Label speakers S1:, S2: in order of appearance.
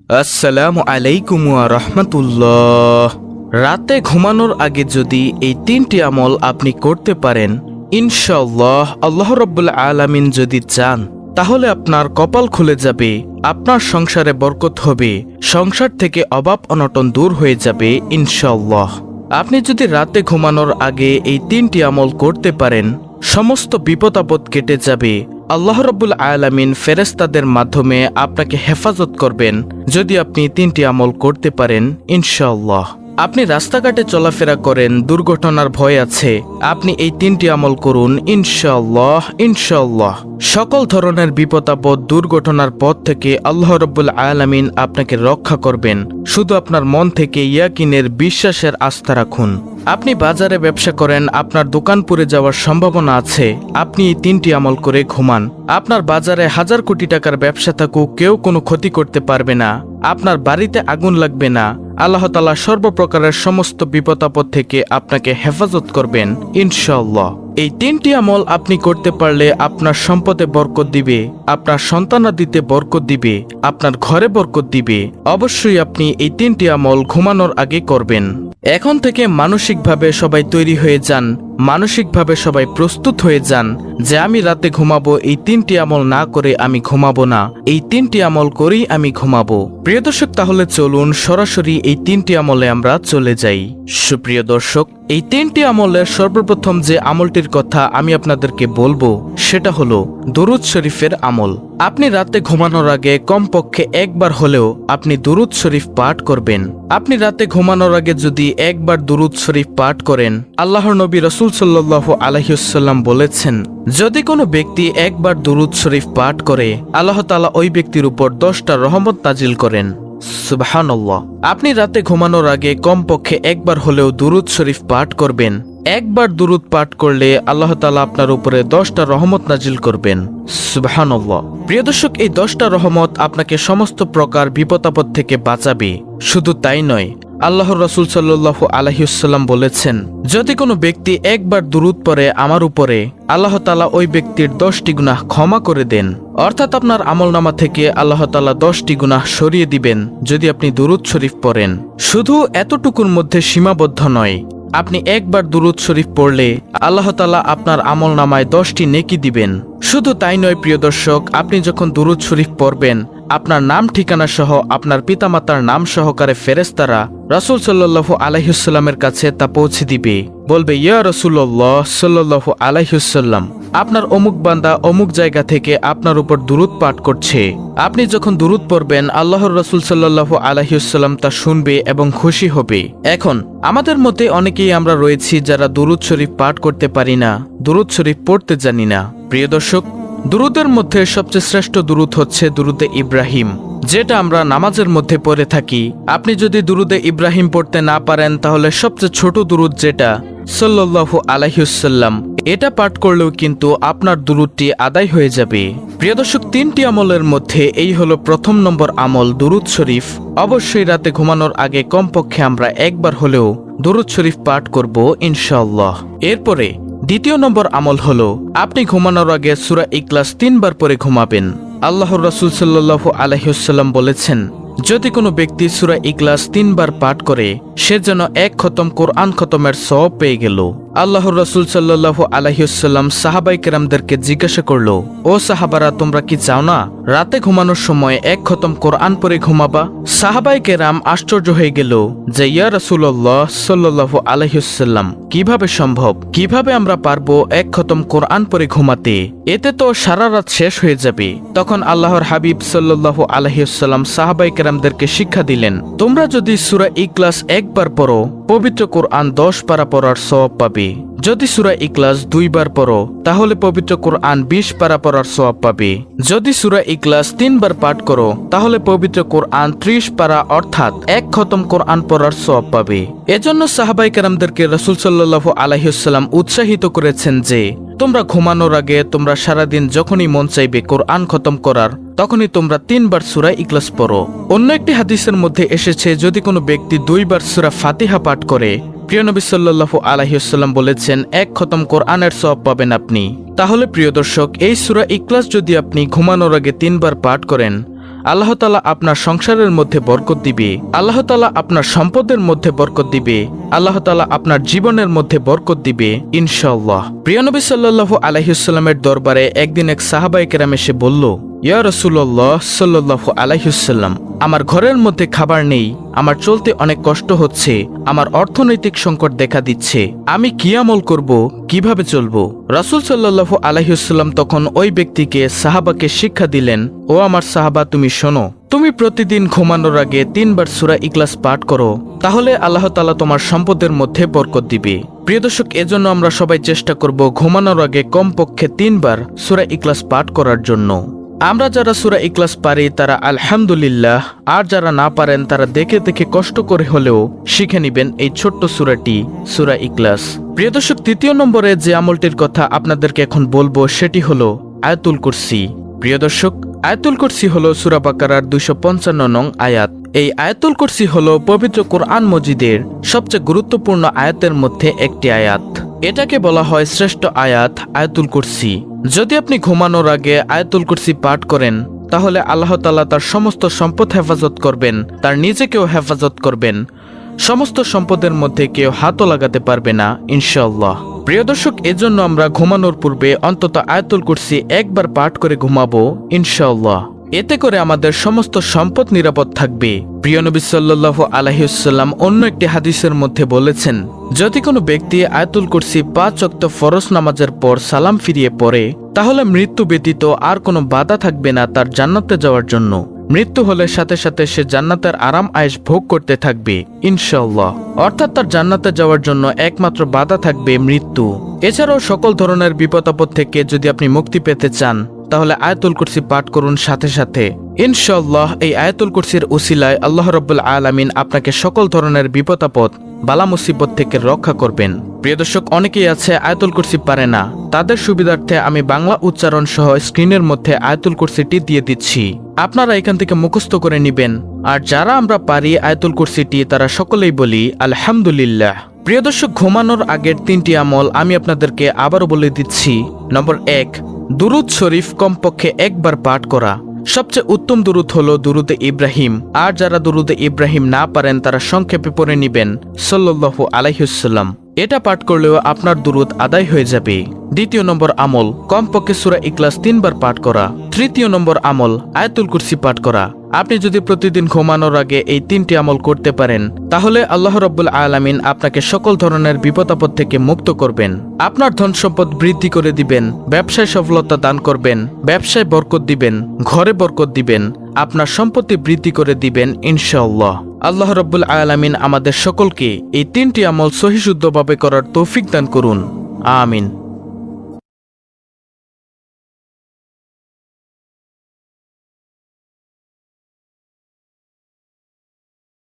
S1: আসসালামু আলাইকুম ওয়া রাহমাতুল্লাহ। রাতে ঘুমানোর আগে যদি এই তিনটি আমল আপনি করতে পারেন, ইনশাআল্লাহ আল্লাহ রাব্বুল আলামিন যদি চান তাহলে আপনার কপাল খুলে যাবে, আপনার সংসারে বরকত হবে, সংসার থেকে অভাব অনটন দূর হয়ে যাবে ইনশাআল্লাহ। আপনি যদি রাতে ঘুমানোর আগে এই তিনটি আমল করতে পারেন, সমস্ত বিপদ আপদ কেটে যাবে। আল্লাহ রাব্বুল আলামিন ফেরেশতাদের মাধ্যমে আপনাকে হেফাজত করবেন যদি আপনি তিনটি আমল করতে পারেন ইনশাআল্লাহ। আপনি রাস্তাঘাটে চলাফেরা করেন, দুর্ঘটনার ভয় আছে, আপনি এই তিনটি আমল করুন ইনশাআল্লাহ। ইনশাআল্লাহ সকল ধরনের বিপদ আপদ দুর্ঘটনার পথ থেকে আল্লাহ রাব্বুল আলামিন আপনাকে রক্ষা করবেন। শুধু আপনার মন থেকে ইয়াকিনের বিশ্বাসের আস্থা রাখুন। আপনি বাজারে ব্যবসা করেন, আপনার দোকান পুড়ে যাওয়ার সম্ভাবনা আছে, আপনি এই তিনটি আমল করে ঘুমান। আপনার বাজারে 1000 কোটি টাকার ব্যবসা থাকুক, কেউ কোনো ক্ষতি করতে পারবে না, আপনার বাড়িতে আগুন লাগবে না। আল্লাহ তাআলা সর্বপ্রকারের সমস্ত বিপদ আপদ থেকে আপনাকে হেফাজত করবেন ইনশাআল্লাহ। এই তিনটি আমল আপনি করতে পারলে আপনার সম্পদে বরকত দিবে, আপনার সন্তানাদিতে বরকত দিবে, আপনার ঘরে বরকত দিবে। অবশ্যই আপনি এই তিনটি আমল ঘুমানোর আগে করবেন। এখন থেকে মানসিকভাবে সবাই তৈরি হয়ে যান, মানসিকভাবে সবাই প্রস্তুত হয়ে যান যে আমি রাতে ঘুমাবো, এই তিনটি আমল না করে আমি ঘুমাবো না, এই তিনটি আমল করেই আমি ঘুমাবো। প্রিয় দর্শক, তাহলে চলুন সরাসরি এই তিনটি আমলে আমরা চলে যাই। সুপ্রিয় দর্শক, এই তিনটি আমলের সর্বপ্রথম যে আমলটির কথা আমি আপনাদেরকে বলবো সেটা হলো দুরুদ শরীফের আমল। আপনি রাতে ঘুমানোর আগে কমপক্ষে একবার হলেও আপনি দুরুদ শরীফ পাঠ করবেন। আপনি রাতে ঘুমানোর আগে যদি একবার দুরুদ শরীফ পাঠ করেন, আল্লাহর নবী রাসূল সাল্লাল্লাহু আলাইহি ওয়াসাল্লাম বলেছেন, যদি কোনো ব্যক্তি একবার দুরুদ শরীফ পাঠ করে, আল্লাহ তাআলা ওই ব্যক্তির উপর 10টা রহমত নাজিল করেন। সুবহানাল্লাহ। আপনি রাতে ঘুমানোর আগে কমপক্ষে একবার হলেও দুরুদ শরীফ পাঠ করবেন। একবার দুরুদ পাঠ করলে আল্লাহ তাআলা আপনার উপরে 10টা রহমত নাজিল করবেন। সুবহানাল্লাহ। প্রিয় দর্শক, এই 10টা রহমত আপনাকে সমস্ত প্রকার বিপদ আপদ থেকে বাঁচাবে। শুধু তাই নয়, আল্লাহর রাসূল সাল্লাল্লাহু আলাইহি ওয়াসাল্লাম বলেছেন, যদি কোনো ব্যক্তি একবার দুরুদ পড়ে আমার উপরে, আল্লাহ তাআলা ওই ব্যক্তির 10টি গুনাহ ক্ষমা করে দেন। অর্থাৎ আপনার আমলনামা থেকে আল্লাহ তাআলা 10টি গুনাহ সরিয়ে দিবেন যদি আপনি দুরুদ শরীফ পড়েন। শুধু এতটুকুর মধ্যে সীমাবদ্ধ নয়, আপনি একবার দুরুদ শরীফ পড়লে আল্লাহ তাআলা আপনার আমলনামায় 10টি নেকি দিবেন। শুধু তাই নয় প্রিয় দর্শক, আপনি যখন দুরুদ শরীফ পড়বেন, আপনার নাম ঠিকানা সহ আপনার পিতামাতার নাম সহকারে ফেরেশতারা রাসূল সাল্লাল্লাহু আলাইহি ওয়াসাল্লামের কাছে তা পৌঁছে দিবে। বলবে, ইয়া রাসূলুল্লাহ সাল্লাল্লাহু আলাইহি ওয়াসাল্লাম, আপনার অমুক বান্দা অমুক জায়গা থেকে আপনার উপর দুরুদ পাঠ করছে। আপনি যখন দুরুদ পড়বেন, আল্লাহর রাসূল সাল্লাল্লাহু আলাইহি ওয়াসাল্লাম তা শুনবে এবং খুশি হবে। এখন আমাদের মধ্যে অনেকেই আমরা রয়েছি যারা দুরুদ শরীফ পাঠ করতে পারি না, দুরুদ শরীফ পড়তে জানি না। প্রিয় দর্শক, দুরুদের মধ্যে সবচেয়ে শ্রেষ্ঠ দুরুদ হচ্ছে দুরুদে ইব্রাহিম, যেটা আমরা নামাজের মধ্যে পড়ে থাকি। আপনি যদি দুরুদে ইব্রাহিম পড়তে না পারেন, তাহলে সবচেয়ে ছোট দুরুদ যেটা সাল্লাল্লাহু আলাইহি ওয়াসাল্লাম, এটা পাঠ করলেও কিন্তু আপনার দুরুদটি আদায় হয়ে যাবে। প্রিয় দর্শক, 3টি আমলের মধ্যে এই হলো প্রথম নম্বর আমল, দুরুদ শরীফ। অবশ্যই রাতে ঘুমানোর আগে কমপক্ষে আমরা একবার হলেও দুরুদ শরীফ পাঠ করব ইনশাআল্লাহ। এরপরে দ্বিতীয় নম্বর আমল হলো আপনি ঘুমানোর আগে সূরা ইখলাস 3 বার পরে ঘুমাবেন। আল্লাহর রাসূল সাল্লাল্লাহু আলাইহি ওয়াসাল্লাম বলেছেন, যদি কোনো ব্যক্তি সূরা ইখলাস 3 বার পাঠ করে, সে যেন 1 খতম কোরআন খতমের সওয়াব পেয়ে গেল। আল্লাহর রাসূল সাল্লাল্লাহু আলাইহি ওয়াসাল্লাম সাহাবায়ে কেরামদেরকে জিজ্ঞাসা করলো, ও সাহাবারা, তোমরা কি চাও না রাতে ঘুমানোর সময় 1 খতম কোরআন পড়ে ঘুমাবা? সাহাবায়ে কেরাম আশ্চর্য হয়ে গেল যে, ইয়া রাসূলুল্লাহ সাল্লাল্লাহু আলাইহি ওয়াসাল্লাম, কিভাবে সম্ভব? কিভাবে আমরা পারবো 1 খতম কোরআন পড়ে ঘুমাতে? এতে তো সারা রাত শেষ হয়ে যাবে। তখন আল্লাহর হাবিব সাল্লাল্লাহু আলাইহি ওয়াসাল্লাম সাহাবায়ে কেরামদেরকে শিক্ষা দিলেন, তোমরা যদি সূরা ইখলাস একবার পড়ো, পবিত্র কোরআন 10 পারা পড়ার সওয়াব পাবে। যদি সূরা ইখলাস 2 বার পড়ো, তাহলে পবিত্র কোরআন 20 পারা পড়ার সওয়াব পাবে। যদি সূরা ইখলাস 3 বার পাঠ করো, তাহলে পবিত্র কোরআন 30 পারা অর্থাৎ 1 খতম কোরআন পড়ার সওয়াব পাবে। এজন্য সাহাবায়ে কেরামদেরকে রাসূল সাল্লাল্লাহু আলাইহি ওয়াসাল্লাম উৎসাহিত করেছেন যে, তোমরা ঘুমানোর আগে তোমরা সারাদিন যখনই মন চাইবে কোরআন খতম করার, তখনই তোমরা 3 বার সূরা ইখলাস পড়ো। অন্য একটি হাদিসের মধ্যে এসেছে, যদি কোনো ব্যক্তি 2 বার সূরা ফাতিহা পাঠ করে, প্রিয় নবী সাল্লাল্লাহু আলাইহি ওয়াসাল্লাম বলেছেন 1 খতম কোরআনের সওয়াব পাবেন আপনি। তাহলে প্রিয় দর্শক, এই সূরা ইখলাস যদি আপনি ঘুমানোর আগে 3 বার পাঠ করেন, আল্লাহ তাআলা আপনার সংসারের মধ্যে বরকত দিবে, আল্লাহ তাআলা আপনার সম্পদের মধ্যে বরকত দিবে, আল্লাহ তাআলা আপনার জীবনের মধ্যে বরকত দিবে ইনশাআল্লাহ। প্রিয় নবী সাল্লাল্লাহু আলাইহি ওয়াসাল্লামের দরবারে একদিন এক সাহাবায়ে কেরাম এসে বলল, ইয়া রাসূলুল্লাহ সাল্লাল্লাহু আলাইহি ওয়াসাল্লাম, আমার ঘরের মধ্যে খাবার নেই, আমার চলতে অনেক কষ্ট হচ্ছে, আমার অর্থনৈতিক সংকট দেখা দিচ্ছে, আমি কি আমল করব, কিভাবে চলবো? রাসূল সাল্লাল্লাহু আলাইহি ওয়াসাল্লাম তখন ওই ব্যক্তিকে সাহাবাকে শিক্ষা দিলেন, ও আমার সাহাবা, তুমি শোনো, তুমি প্রতিদিন ঘুমানোর আগে 3 বার সূরা ইখলাস পাঠ করো, তাহলে আল্লাহ তাআলা তোমার সম্পদের মধ্যে বরকত দিবে। প্রিয় দর্শক, এজন্য আমরা সবাই চেষ্টা করব ঘুমানোর আগে কমপক্ষে 3 বার সূরা ইখলাস পাঠ করার জন্য। আমরা যারা সূরা ইখলাস পারি তারা আলহামদুলিল্লাহ, আর যারা না পারেন তারা দেখে দেখে কষ্ট করে হলেও শিখে নেবেন এই ছোট্ট সূরাটি, সূরা ইখলাস। প্রিয় দর্শক, 3 নম্বরে যে আমলটির কথা আপনাদেরকে এখন বলবো সেটি হলো আয়াতুল কুরসি। প্রিয় দর্শক, আয়াতুল কুরসি হলো সূরা বাকারার 255 নং আয়াত। এই আয়াতুল কুরসি হলো পবিত্র কোরআন মজিদের সবচেয়ে গুরুত্বপূর্ণ আয়াতের মধ্যে একটি আয়াত। এটাকে বলা হয় শ্রেষ্ঠ আয়াত, আয়াতুল কুরসি। যদি আপনি ঘুমানোর আগে আয়াতুল কুরসি পাঠ করেন তাহলে আল্লাহ তাআলা তার সমস্ত সম্পদ হেফাজত করবেন, তার নিজেকেও হেফাজত করবেন, সমস্ত সম্পদের মধ্যে কেউ হাতও লাগাতে পারবে না ইনশাআল্লাহ। প্রিয় দর্শক, এজন্য আমরা ঘুমানোর পূর্বে অন্তত আয়াতুল কুরসি একবার পাঠ করে ঘুমাবো ইনশাআল্লাহ। এতে করে আমাদের সমস্ত সম্পদ নিরাপদ থাকবে। প্রিয় নবী সাল্লাল্লাহু আলাইহি ওয়াসাল্লাম অন্য একটি হাদিসের মধ্যে বলেছেন, যদি কোনো ব্যক্তি আয়াতুল কুরসি 5 ওয়াক্ত ফরজ নামাজের পর সালাম ফিরিয়ে পড়ে তাহলে মৃত্যু ব্যতীত আর কোনো বাধা থাকবে না তার জান্নাতে যাওয়ার জন্য। মৃত্যু হলে সাথে সাথে সে জান্নাতের আরাম আয়েশ ভোগ করতে থাকবে ইনশাআল্লাহ। অর্থাৎ তার জান্নাতে যাওয়ার জন্য একমাত্র বাধা থাকবে মৃত্যু। এছাড়াও সকল ধরনের বিপদ আপদ থেকে যদি আপনি মুক্তি পেতে চান তাহলে আয়াতুল কুরসি পাঠ করুন সাথে সাথে ইনশাআল্লাহ। এই আয়াতুল কুরসির উসিলায় আল্লাহ রাব্বুল আলামিন আপনাকে সকল ধরনের বিপদ আপদ, বালা মুসিবত থেকে রক্ষা করবেন। প্রিয় দর্শক, অনেকেই আছে আয়াতুল কুরসি পারে না, তাদের সুবিধার্থে আমি বাংলা উচ্চারণ সহ স্ক্রিনের মধ্যে আয়াতুল কুরসিটি দিয়ে দিচ্ছি, আপনারা এখান থেকে মুখস্থ করে নেবেন। আর যারা আমরা পারি আয়াতুল কুরসিটি তারা সকলেই বলি আলহামদুলিল্লাহ। প্রিয় দর্শক, ঘুমানোর আগের 3টি আমল আমি আপনাদেরকে আবারও বলে দিচ্ছি। নম্বর 1, দুরুদ শরীফ কমপক্ষে একবার পাঠ করা। সবচেয়ে উত্তম দুরুদ হলো দুরুদে ইব্রাহিম, আর যারা দুরুদে ইব্রাহিম না পারেন তারা সংক্ষেপে পড়ে নেবেন সাল্লাল্লাহু আলাইহি ওয়াসাল্লাম। এটা পাঠ করলেও আপনার দুরুদ আদায় হয়ে যাবে। 2 নম্বর আমল, কমপক্ষে সূরা ইখলাস 3 বার পাঠ করা। 3 নম্বর আমল, আয়াতুল কুরসি পাঠ করা। আপনি যদি প্রতিদিন ঘুমানোর আগে এই 3টি আমল করতে পারেন তাহলে আল্লাহ রাব্বুল আলামিন আপনাকে সকল ধরনের বিপদ আপদ থেকে মুক্ত করবেন, আপনার ধন সম্পদ বৃদ্ধি করে দিবেন, ব্যবসায় সফলতা দান করবেন, ব্যবসায় বরকত দিবেন, ঘরে বরকত দিবেন, আপনার সম্পত্তি বৃদ্ধি করে দিবেন ইনশাআল্লাহ। আল্লাহ রাব্বুল আলামিন আমাদের সকলকে এই 3টি আমল সহিশুদ্ধভাবে করার তৌফিক দান করুন, আমিন।